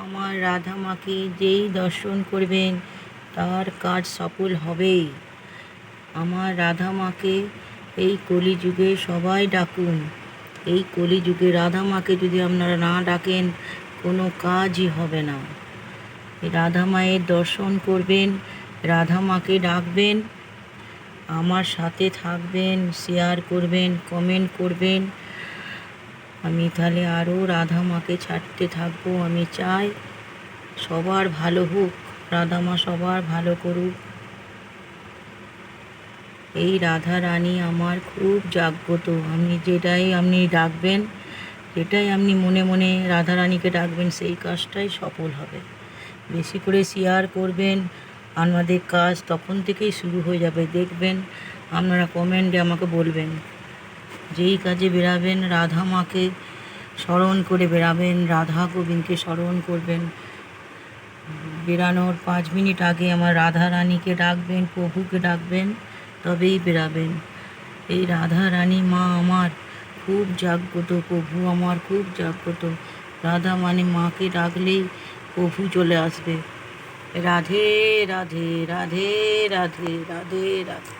আমার রাধা মাকে যেই দর্শন করবেন তার কাজ সফল হবেই। আমার রাধা মাকে এই কলিযুগে সবাই ডাকুন। এই কলিযুগে রাধা মাকে যদি আপনারা না ডাকেন কোনো কাজই হবে না। রাধা মায়ের দর্শন করবেন, রাধা মাকে ডাকবেন, আমার সাথে থাকবেন, শেয়ার করবেন, কমেন্ট করবেন। আমি তাহলে আরও রাধা মাকে ছাড়তে থাকবো। আমি চাই সবার ভালো হোক, রাধা মা সবার ভালো করুক। এই রাধা রানী আমার খুব জাগ্রত। আপনি যেটাই আপনি ডাকবেন, যেটাই আপনি মনে মনে রাধা রানীকে ডাকবেন, সেই কাজটাই সফল হবে। বেশি করে শেয়ার করবেন, আমাদের কাজ তখন থেকেই শুরু হয়ে যাবে। দেখবেন আপনারা কমেন্টে আমাকে বলবেন। যেই কাজে বেরাবেন রাধা মাকে স্মরণ করে বেরাবেন, রাধা গোবিন্দকে স্মরণ করবেন। বেরানোর 5 মিনিট আগে আমার রাধা রানীকে ডাকবেন, প্রভুকে ডাকবেন, তবেই বেরাবেন। এই রাধা রানী মা আমার খুব জাগ্রত, প্রভু আমার খুব জাগ্রত। রাধা মানে মাকে ডাকলেই প্রভু চলে আসবে। রাধে রাধে রাধে রাধে রাধে রাধে।